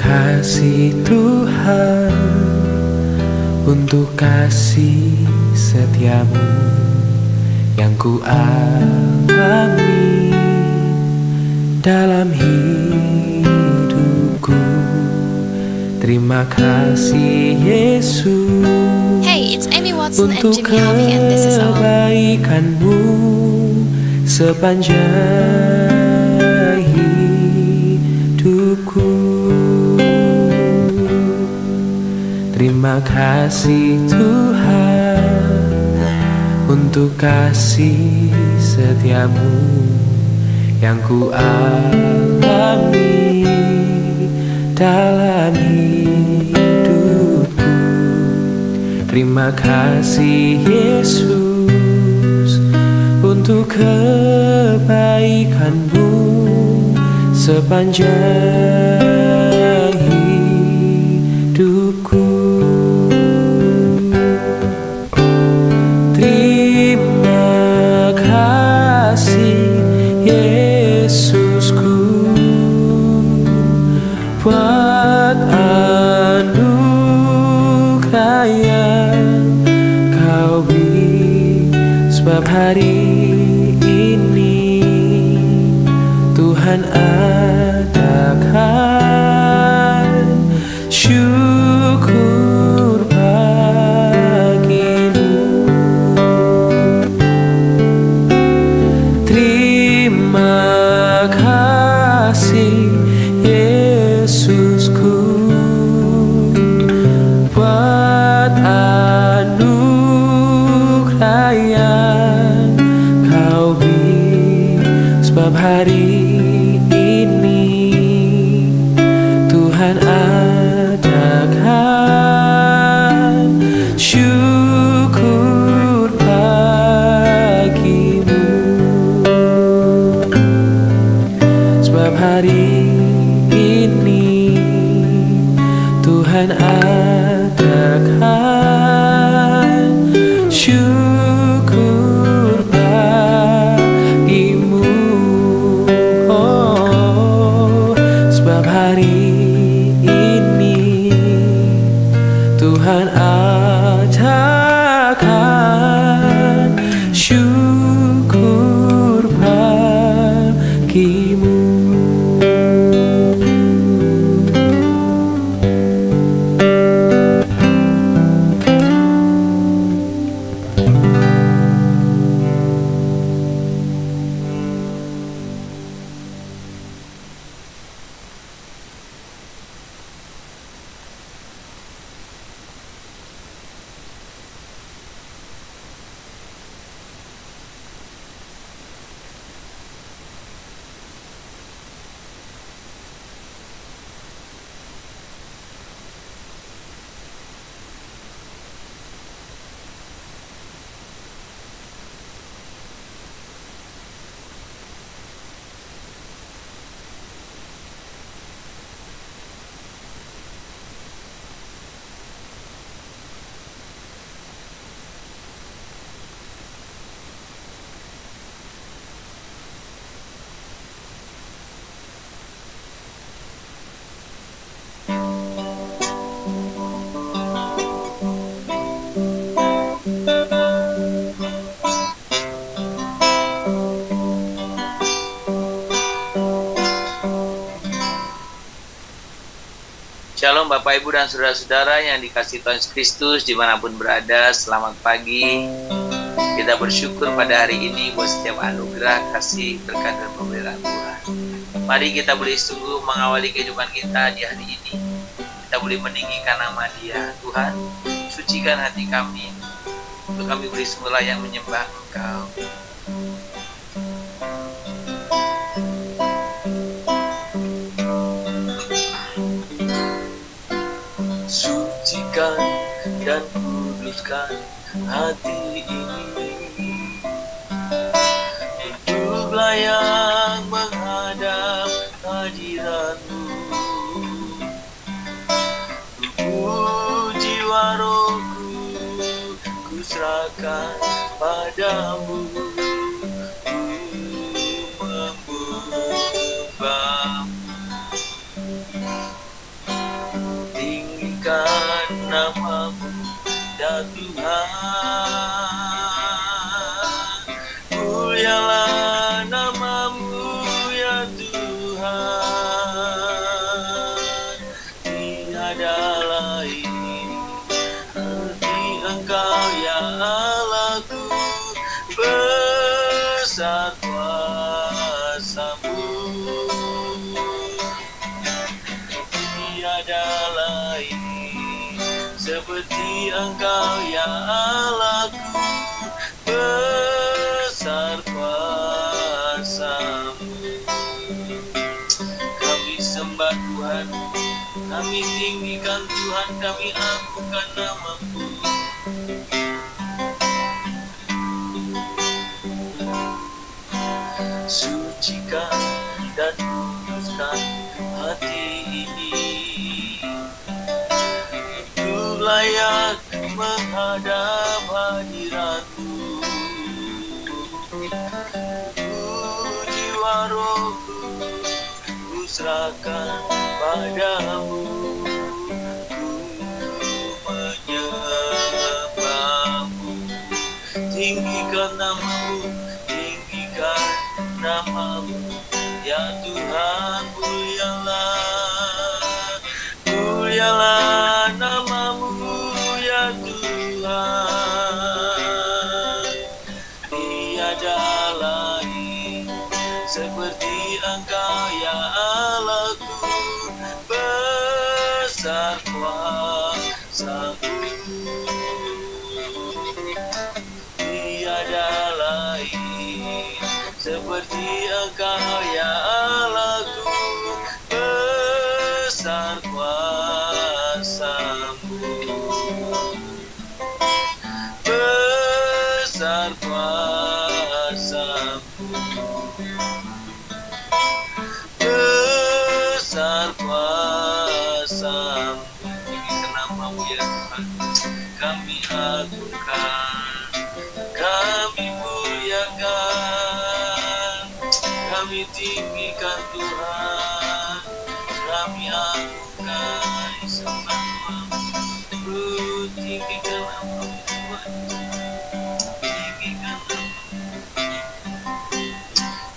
kasih Tuhan untuk kasih setiamu yang ku alami dalam hidupku. Terima kasih Yesus. Hey, it's Amy Watson and untuk Jimmy Harvey, and this is our kebaikanmu sepanjang hidupku. Terima kasih Tuhan untuk kasih setiamu yang ku alami dalam hidupku. Terima kasih Yesus untuk kebaikanmu sepanjang hidupku. Terima kasih Yesusku buat anugerah yang kau beri, sebab hari ini Tuhan adakan syukur bagimu. Terima kasih Yesusku buat anugerah yang kau beri, sebab hari ini Tuhan adakan syukur bagimu. Sebab hari ini Tuhan adakan syukur bagimu. Oh, sebab hari ini Tuhan adakan syukur bagimu. Shalom Bapak Ibu dan Saudara-saudara yang dikasihi Tuhan Yesus Kristus dimanapun berada, selamat pagi. Kita bersyukur pada hari ini buat setiap anugerah, kasih, berkat, dan pemeliharaan Tuhan. Mari kita boleh sungguh mengawali kehidupan kita di hari ini. Kita boleh meninggikan nama Dia. Tuhan, sucikan hati kami, untuk kami boleh sungguh layak menyembah Engkau. Sucikan dan kuduskan hati ini untuk layak menghadap hadirat-Mu. Tubuh jiwa rohku ku serahkan padamu. Ku seperti Engkau ya Allahku, besar kuasa-Mu. Kami sembah Tuhan, kami tinggikan Tuhan, kami agungkan nama-Mu. Sucikan dan kuduskan hati ini, untuk layak menghadap hadirat-Mu. Jiwa rohku ku serahkan padamu, ku menyembah-Mu. Tinggikan nama-Mu, tinggikan nama-Mu, ya Tuhan. Mulialah, mulialah nama-Mu, ya Tuhan. Tiada lain seperti Engkau ya Allahku, besar kuasa-Mu. Tiada lain seperti Engkau ya Allahku, besar kuasa-Mu. Besar kuasa-Mu, besar kuasa-Mu. Tinggikan nama-Mu ya Tuhan, kami agungkan, kami muliakan, kami tinggikan Tuhan, kami agungkan, sembah nama-Mu, tinggikan nama-Mu Tuhan, tinggikan nama-Mu,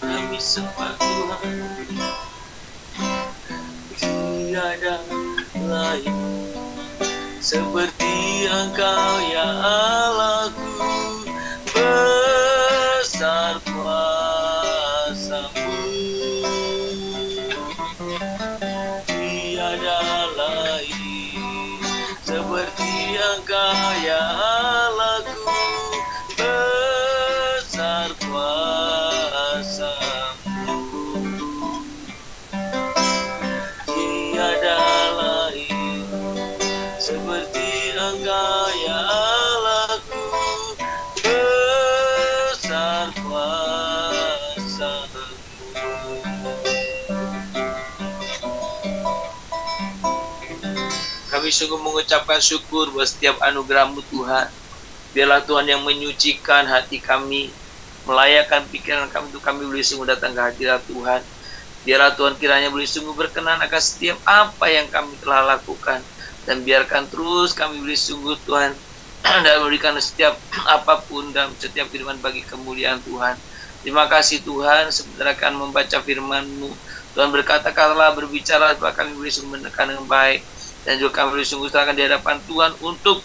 kami sembah Tuhan. Tiada lain seperti Engkau ya Allahku, besar kuasa-Mu. Tiada lain seperti Engkau ya Allahku, besar kuasa-Mu. Tiada lain seperti Engkau ya Allahku, besar kuasa-Mu. Kami sungguh mengucapkan syukur buat setiap anugerah-Mu Tuhan. Biarlah Tuhan yang menyucikan hati kami, melayakkan pikiran kami untuk kami boleh sungguh datang ke hadirat Tuhan. Biarlah Tuhan kiranya boleh sungguh berkenan akan setiap apa yang kami telah lakukan. Dan biarkan terus kami boleh sungguh Tuhan dan memberikan setiap apapun dalam setiap kehidupan bagi kemuliaan Tuhan. Terima kasih Tuhan, sebentar akan membaca firman-Mu. Tuhan berkata-katalah, berbicara supaya kami boleh sungguh menekan dengan baik. Dan juga kami boleh sungguh serahkan di hadapan Tuhan untuk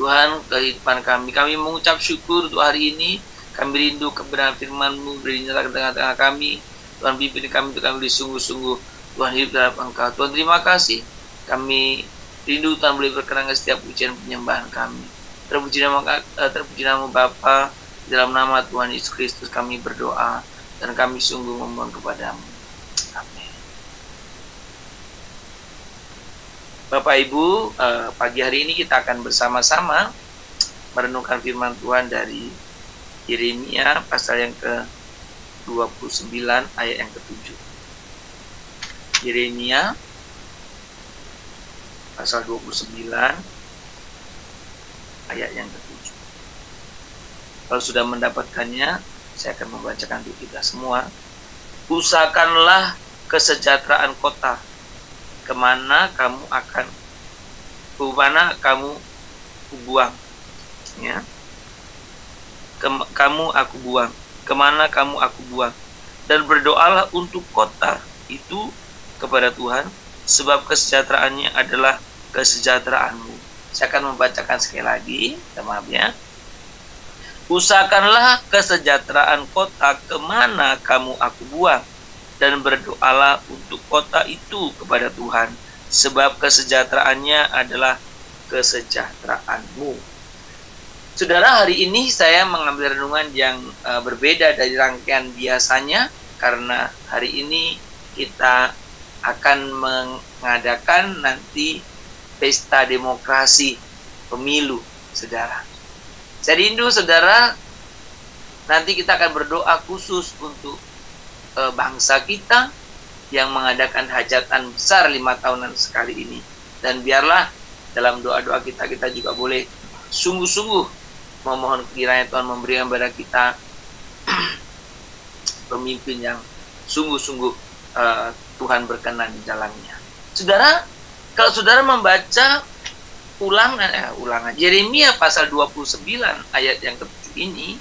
Tuhan kehidupan kami. Kami mengucap syukur untuk hari ini. Kami rindu kebenaran firman-Mu beri nyata ke tengah-tengah kami. Tuhan pimpin kami untuk kami boleh sungguh-sungguh Tuhan hidup dalam Engkau. Tuhan terima kasih. Kami rindu Tuhan boleh berkenan setiap pujian penyembahan kami. Terpuji nama Bapa, dalam nama Tuhan Yesus Kristus kami berdoa dan kami sungguh memohon kepadamu. Amin. Bapak Ibu, pagi hari ini kita akan bersama-sama merenungkan firman Tuhan dari Yeremia pasal yang ke-29 ayat yang ke-7. Yeremia pasal 29 ayat yang ke-7. Kalau sudah mendapatkannya, saya akan membacakan untuk kita semua. Usahakanlah kesejahteraan kota, kemana kamu buang, ya. Kamu aku buang, kemana kamu aku buang, dan berdoalah untuk kota itu kepada Tuhan, sebab kesejahteraannya adalah kesejahteraanmu. Saya akan membacakan sekali lagi, maaf ya. Usahakanlah kesejahteraan kota kemana kamu aku buang, dan berdoalah untuk kota itu kepada Tuhan, sebab kesejahteraannya adalah kesejahteraanmu. Saudara, hari ini saya mengambil renungan yang berbeda dari rangkaian biasanya, karena hari ini kita akan mengadakan nanti pesta demokrasi pemilu, saudara. Saya rindu, saudara, nanti kita akan berdoa khusus untuk bangsa kita yang mengadakan hajatan besar 5 tahunan sekali ini. Dan biarlah dalam doa-doa kita juga boleh sungguh-sungguh memohon kiranya Tuhan memberikan kepada kita pemimpin yang sungguh-sungguh Tuhan berkenan di dalamnya. Saudara, kalau saudara membaca ulangan Yeremia pasal 29 ayat yang ke-7 ini,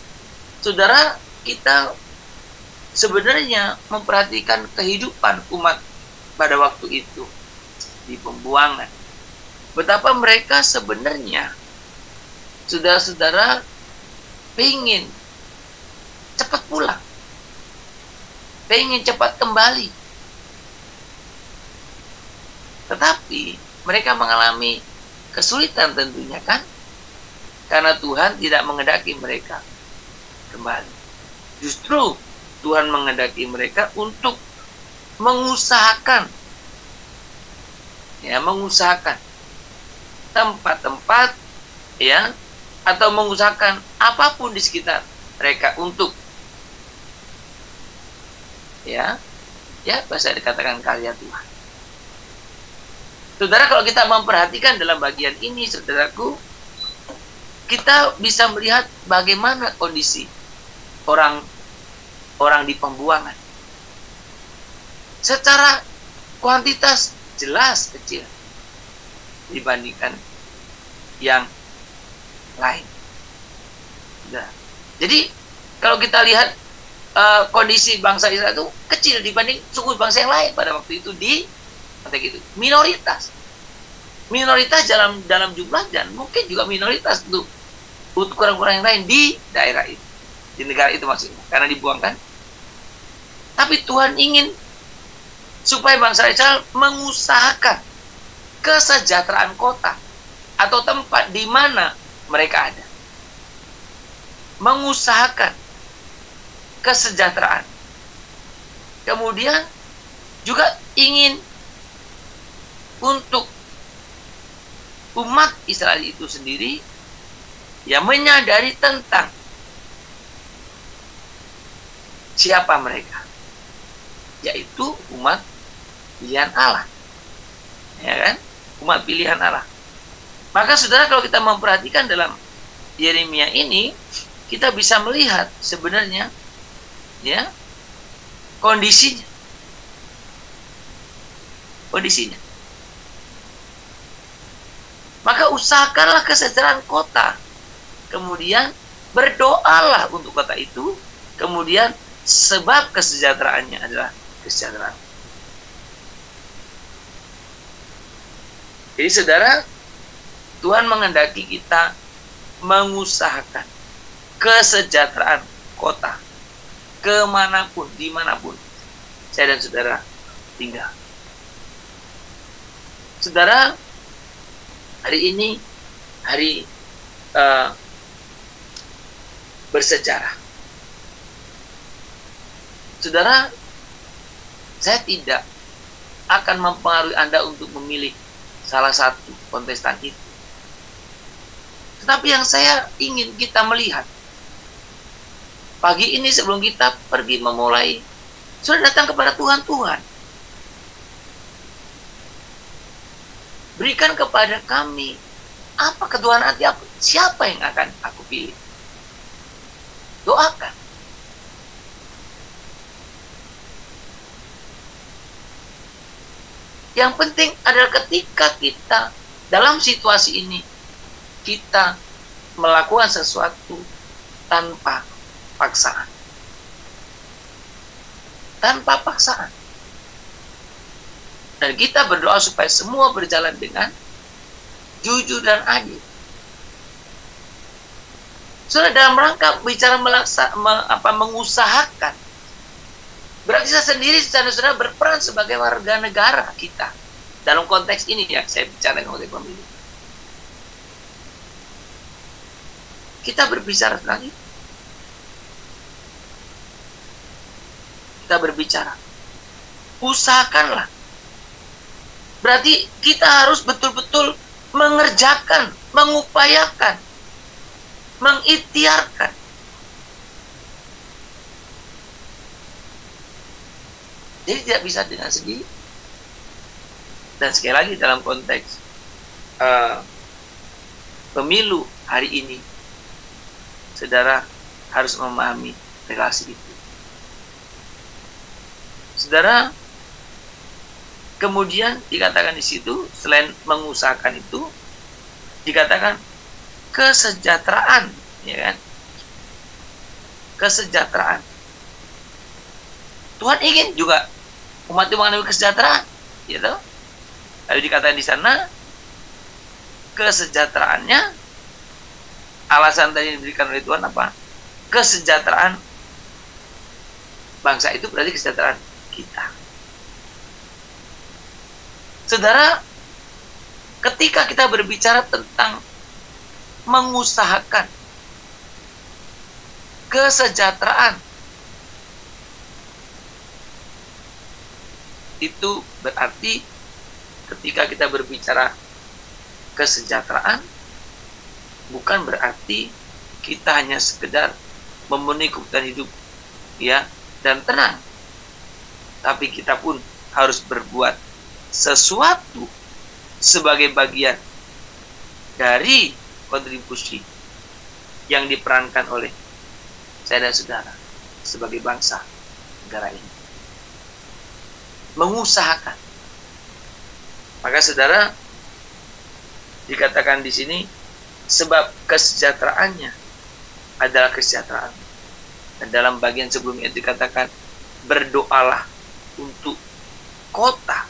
saudara, kita sebenarnya memperhatikan kehidupan umat pada waktu itu di pembuangan. Betapa mereka sebenarnya, saudara-saudara, pengen cepat pulang, pengen cepat kembali. Tetapi mereka mengalami kesulitan tentunya, kan? Karena Tuhan tidak menghendaki mereka kembali. Justru Tuhan menghendaki mereka untuk mengusahakan tempat-tempat, ya, atau mengusahakan apapun di sekitar mereka untuk bisa dikatakan karya Tuhan. Saudara, kalau kita memperhatikan dalam bagian ini, saudaraku, kita bisa melihat bagaimana kondisi orang di pembuangan. Secara kuantitas jelas kecil dibandingkan yang lain. Nah, jadi kalau kita lihat kondisi bangsa Israel itu kecil dibanding suku bangsa yang lain pada waktu itu, minoritas dalam jumlah, dan mungkin juga minoritas untuk ukuran-ukuran yang lain di daerah itu, di negara itu maksudnya, karena dibuangkan. Tapi Tuhan ingin supaya bangsa Israel mengusahakan kesejahteraan kota atau tempat di mana mereka ada. Mengusahakan kesejahteraan. Kemudian juga ingin untuk umat Israel itu sendiri menyadari tentang siapa mereka, yaitu umat pilihan Allah, ya kan? Umat pilihan Allah. Maka saudara, kalau kita memperhatikan dalam Yeremia ini, kita bisa melihat sebenarnya kondisinya. Maka usahakanlah kesejahteraan kota, kemudian berdoalah untuk kota itu, kemudian sebab kesejahteraannya adalah kesejahteraan. Jadi saudara, Tuhan menghendaki kita mengusahakan kesejahteraan kota, kemanapun, dimanapun saya dan saudara tinggal. Saudara, hari ini hari bersejarah. Saudara, saya tidak akan mempengaruhi Anda untuk memilih salah satu kontestan itu. Tetapi yang saya ingin kita melihat pagi ini, sebelum kita pergi memulai, sudah datang kepada Tuhan. Berikan kepada kami apa ketuhanan hati aku, siapa yang akan aku pilih. Doakan. Yang penting adalah ketika kita dalam situasi ini, kita melakukan sesuatu tanpa paksaan. Tanpa paksaan. Dan kita berdoa supaya semua berjalan dengan jujur dan adil. Sudah dalam rangka bicara mengusahakan, berarti saya sendiri secara berperan sebagai warga negara kita. Dalam konteks ini ya, saya bicara dengan konteks pemilu. kita berbicara tentang itu. Kita berbicara, usahakanlah. Berarti kita harus betul-betul mengerjakan, mengupayakan, mengikhtiarkan. Jadi tidak bisa dengan sendiri. Dan sekali lagi dalam konteks pemilu hari ini, saudara harus memahami relasi itu. Saudara, kemudian dikatakan di situ, selain mengusahakan itu, dikatakan kesejahteraan, ya kan? Kesejahteraan. Tuhan ingin juga umat itu mengalami kesejahteraan, gitu. Lalu dikatakan di sana, kesejahteraannya, alasan tadi diberikan oleh Tuhan apa? Kesejahteraan bangsa itu berarti kesejahteraan kita. Saudara, ketika kita berbicara tentang mengusahakan kesejahteraan, itu berarti ketika kita berbicara kesejahteraan, bukan berarti kita hanya sekedar memenuhi kebutuhan hidup, ya, dan tenang. Tapi kita pun harus berbuat sesuatu sebagai bagian dari kontribusi yang diperankan oleh saya dan saudara sebagai bangsa negara ini. Mengusahakan. Maka saudara, dikatakan di sini sebab kesejahteraannya adalah kesejahteraan. Dan dalam bagian sebelumnya dikatakan berdoalah untuk kota,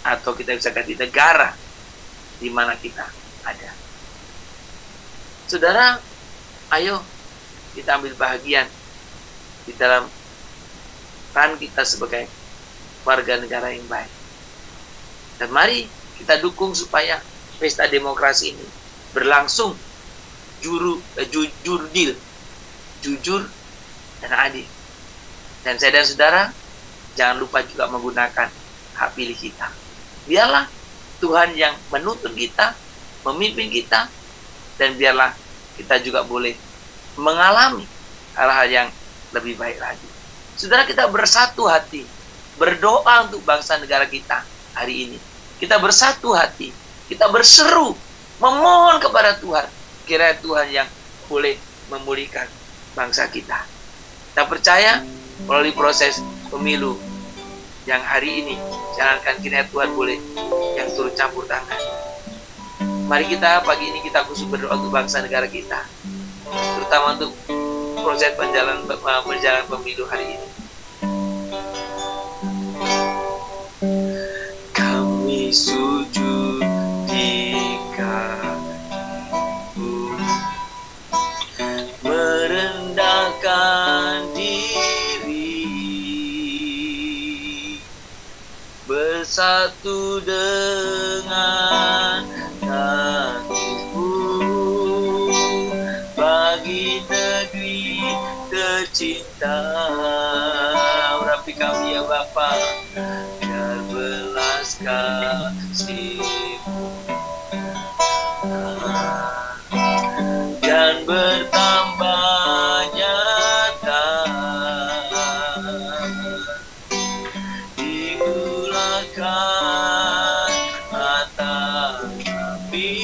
atau kita bisa ganti negara di mana kita ada. Saudara, ayo kita ambil bahagian di dalam peran kita sebagai warga negara yang baik. Dan mari kita dukung supaya pesta demokrasi ini berlangsung jujur dan adil. Dan saya dan saudara, jangan lupa juga menggunakan hak pilih kita. Biarlah Tuhan yang menuntun kita, memimpin kita, dan biarlah kita juga boleh mengalami hal-hal yang lebih baik lagi. Saudara, kita bersatu hati, berdoa untuk bangsa negara kita hari ini. Kita bersatu hati, kita berseru, memohon kepada Tuhan, kiranya Tuhan yang boleh memulihkan bangsa kita. Kita percaya melalui proses pemilu yang hari ini, jangankan kiranya Tuhan boleh yang turut campur tangan. Mari kita pagi ini kita khusus berdoa untuk bangsa negara kita, terutama untuk proses berjalan pemilu hari ini. Kami sujud di kakimu, merendahkan diri, bersatu dengan kakimu bagi negeri tercinta. Urapi kami ya Bapa, biar belas kasih-Mu dan bertambah nyata. Digulahkan atas api,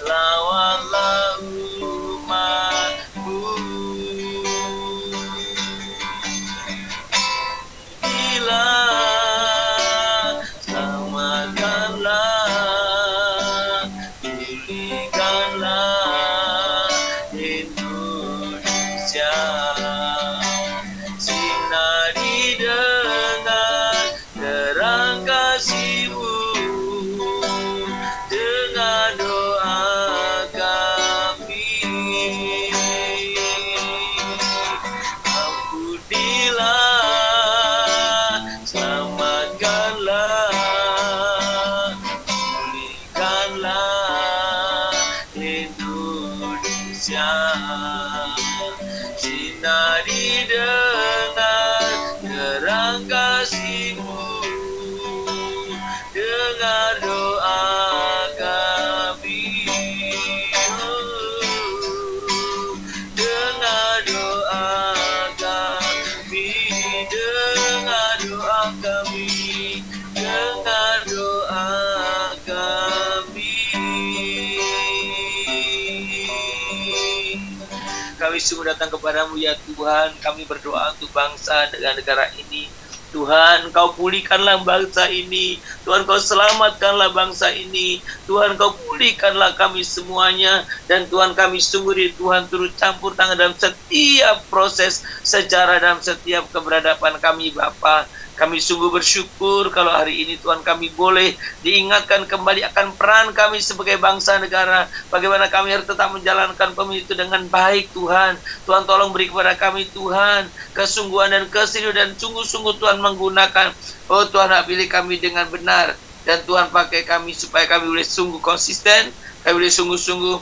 lawanlah umat-Mu. kami sungguh datang kepadamu ya Tuhan. Kami berdoa untuk bangsa dan negara ini. Tuhan, Kau pulihkanlah bangsa ini. Tuhan, Kau selamatkanlah bangsa ini. Tuhan, Kau pulihkanlah kami semuanya. Dan Tuhan, kami sungguh di Tuhan turut campur tangan dalam setiap proses sejarah, dalam setiap keberadaban kami Bapa. Kami sungguh bersyukur kalau hari ini Tuhan kami boleh diingatkan kembali akan peran kami sebagai bangsa negara. Bagaimana kami harus tetap menjalankan pemilu itu dengan baik Tuhan. Tuhan tolong beri kepada kami Tuhan kesungguhan dan keseriusan dan sungguh-sungguh Tuhan menggunakan. Oh Tuhan, pilih kami dengan benar. Dan Tuhan pakai kami supaya kami boleh sungguh konsisten. Kami boleh sungguh-sungguh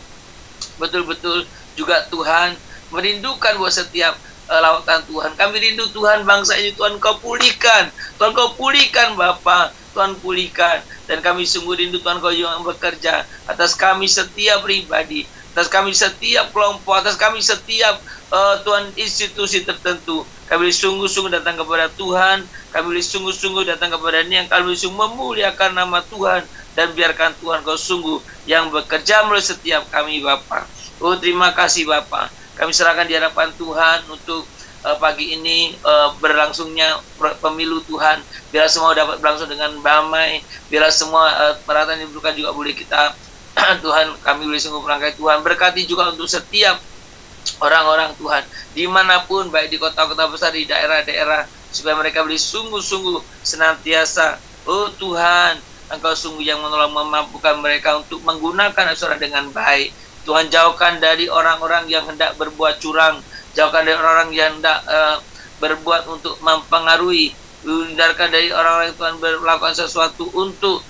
betul-betul juga Tuhan merindukan buat setiap lautan Tuhan. Kami rindu Tuhan bangsa ini Tuhan Kau pulihkan. Tuhan Kau pulihkan Bapa. Tuhan pulihkan. Dan kami sungguh rindu Tuhan Kau yang bekerja atas kami setiap pribadi, atas kami setiap kelompok, atas kami setiap Tuhan institusi tertentu. Kami sungguh-sungguh datang kepada Tuhan. Kami sungguh-sungguh datang kepada Yang kami sungguh memuliakan nama Tuhan. Dan biarkan Tuhan Kau sungguh yang bekerja melalui setiap kami Bapa. Oh terima kasih Bapa. Kami serahkan di hadapan Tuhan untuk pagi ini berlangsungnya pemilu Tuhan. Biar semua dapat berlangsung dengan damai. Biar semua peralatan yang diperlukan juga boleh kita Tuhan, kami boleh sungguh merangkai Tuhan. Berkati juga untuk setiap orang-orang Tuhan dimanapun, baik di kota-kota besar, di daerah-daerah, supaya mereka boleh sungguh-sungguh senantiasa, oh Tuhan, Engkau sungguh yang menolong memampukan mereka untuk menggunakan suara dengan baik. Tuhan, jauhkan dari orang-orang yang hendak berbuat curang, jauhkan dari orang-orang yang hendak berbuat untuk mempengaruhi, hindarkan dari orang-orang yang Tuhan melakukan sesuatu untuk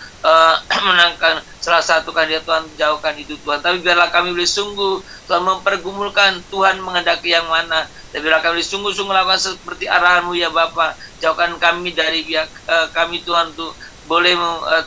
menangkan salah satu kandidat. Tuhan, jauhkan itu Tuhan. Tapi biarlah kami boleh sungguh Tuhan mempergumulkan Tuhan menghendaki yang mana. Dan biarlah kami boleh sungguh-sungguh melakukan seperti arahan-Mu ya Bapa. Jauhkan kami dari pihak kami Tuhan untuk boleh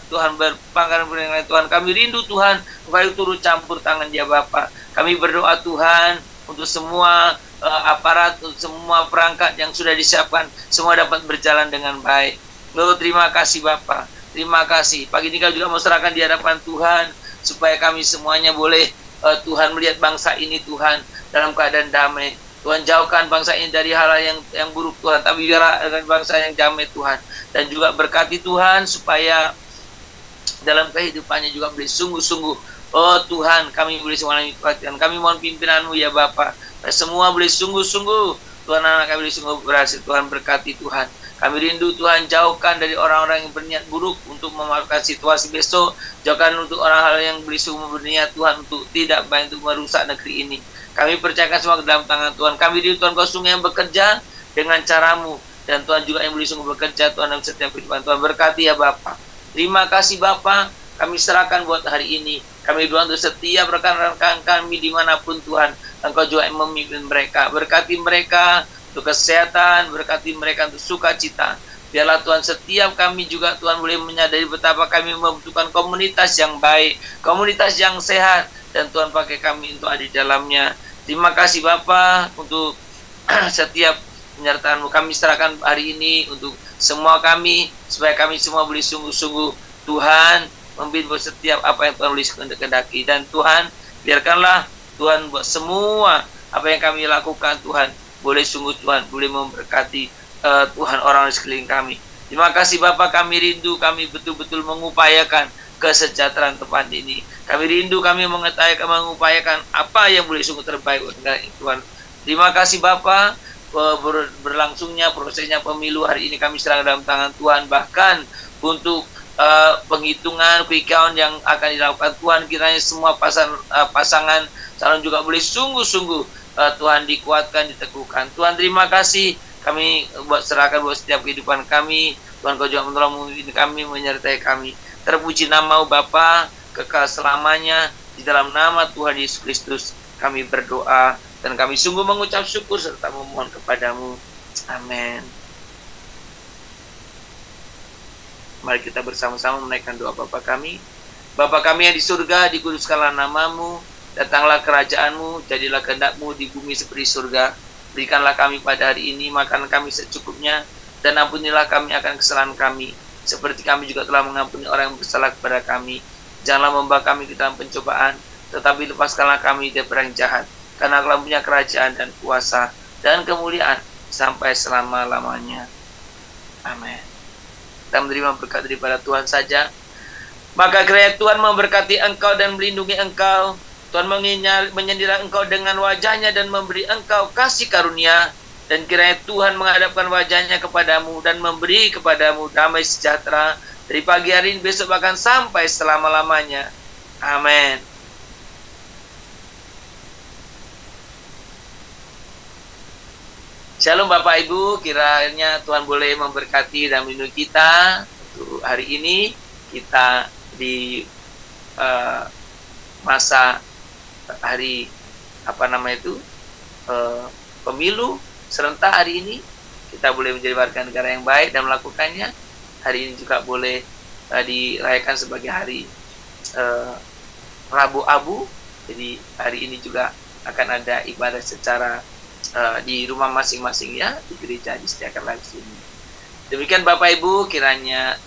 Tuhan berpangkat dengan Tuhan. Kami rindu Tuhan, Engkau turut campur tangan ya Bapa. Kami berdoa Tuhan untuk semua aparat, untuk semua perangkat yang sudah disiapkan, semua dapat berjalan dengan baik. Oh, terima kasih Bapa. Terima kasih. Pagi ini kami juga mau serahkan di hadapan Tuhan supaya kami semuanya boleh Tuhan melihat bangsa ini Tuhan dalam keadaan damai. Tuhan, jauhkan bangsa ini dari hal-hal yang buruk Tuhan, tapi biarlah dengan bangsa yang damai Tuhan. Dan juga berkati Tuhan supaya dalam kehidupannya juga boleh sungguh-sungguh, oh Tuhan, kami boleh mengalami perhatian. Kami mohon pimpinan-Mu ya Bapa, semua boleh sungguh-sungguh Tuhan, anak kami boleh sungguh berhasil. Tuhan, berkati Tuhan. Kami rindu Tuhan, jauhkan dari orang-orang yang berniat buruk untuk memanfaatkan situasi besok. Jauhkan untuk orang-orang yang berisungguh berniat Tuhan untuk tidak baik, untuk merusak negeri ini. Kami percayakan semua ke dalam tangan Tuhan. Kami rindu Tuhan, Kau sungguh yang bekerja dengan cara-Mu. Dan Tuhan juga yang boleh sungguh bekerja Tuhan dalam setiap kehidupan. Tuhan, berkati ya Bapa. Terima kasih Bapa. Kami serahkan buat hari ini. Kami doa untuk setiap rekan-rekan kami dimanapun Tuhan. Engkau juga yang memimpin mereka. Berkati mereka untuk kesehatan, berkati mereka untuk sukacita. Biarlah Tuhan setiap kami juga Tuhan boleh menyadari betapa kami membutuhkan komunitas yang baik, komunitas yang sehat, dan Tuhan pakai kami untuk ada di dalamnya. Terima kasih Bapa untuk setiap penyertaan-Mu. Kami serahkan hari ini untuk semua kami, supaya kami semua boleh sungguh-sungguh Tuhan membimbing setiap apa yang Tuhan boleh kehendaki. Dan Tuhan, biarkanlah Tuhan buat semua apa yang kami lakukan Tuhan boleh sungguh Tuhan boleh memberkati Tuhan orang di sekeliling kami. Terima kasih Bapa, kami rindu, kami betul-betul mengupayakan kesejahteraan tempat ini. Kami rindu, kami mengupayakan apa yang boleh sungguh terbaik untuk Tuhan. Terima kasih Bapa, berlangsungnya prosesnya pemilu hari ini kami serahkan dalam tangan Tuhan. Bahkan untuk penghitungan quick count yang akan dilakukan Tuhan, kiranya semua pasangan calon juga boleh sungguh-sungguh Tuhan dikuatkan, diteguhkan. Tuhan, terima kasih. Kami serahkan buat setiap kehidupan kami. Tuhan, Kau juga menolong memimpin kami, menyertai kami. Terpuji nama Bapa kekal selamanya. Di dalam nama Tuhan Yesus Kristus kami berdoa, dan kami sungguh mengucap syukur serta memohon kepadamu. Amin. Mari kita bersama-sama menaikkan doa Bapa kami. Bapa kami yang di surga, dikuduskanlah nama-Mu. Datanglah kerajaan-Mu, jadilah kehendak-Mu di bumi seperti surga. Berikanlah kami pada hari ini makan kami secukupnya, dan ampunilah kami akan kesalahan kami, seperti kami juga telah mengampuni orang yang bersalah kepada kami. Janganlah membawa kami ke dalam pencobaan, tetapi lepaskanlah kami dari perang jahat. karena Engkau punya kerajaan dan kuasa dan kemuliaan sampai selama-lamanya. Amin. Kita menerima berkat daripada Tuhan saja. Maka kiranya Tuhan memberkati engkau dan melindungi engkau. Tuhan menyinari engkau dengan wajahnya dan memberi engkau kasih karunia. Dan kiranya Tuhan menghadapkan wajahnya kepadamu dan memberi kepadamu damai sejahtera dari pagi hari ini, besok, bahkan sampai selama-lamanya. Amin. Shalom Bapak Ibu, kiranya Tuhan boleh memberkati dan melindungi kita. Untuk hari ini kita di masa hari pemilu serentak hari ini, kita boleh menjadi warga negara yang baik dan melakukannya. Hari ini juga boleh dirayakan sebagai hari Rabu Abu. Jadi hari ini juga akan ada ibadah secara di rumah masing-masing ya, di gereja disediakan live streaming. Demikian Bapak Ibu, kiranya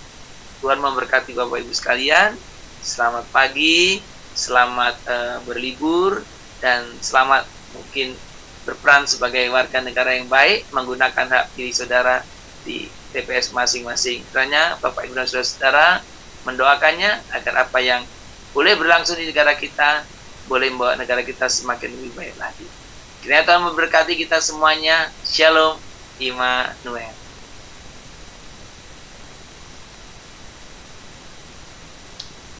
Tuhan memberkati Bapak Ibu sekalian. Selamat pagi, selamat berlibur, dan selamat mungkin berperan sebagai warga negara yang baik, menggunakan hak pilih saudara di TPS masing-masing. Kiranya Bapak Ibu dan saudara-saudara mendoakannya agar apa yang boleh berlangsung di negara kita boleh membawa negara kita semakin lebih baik lagi. Kiranya Tuhan memberkati kita semuanya. Shalom Immanuel.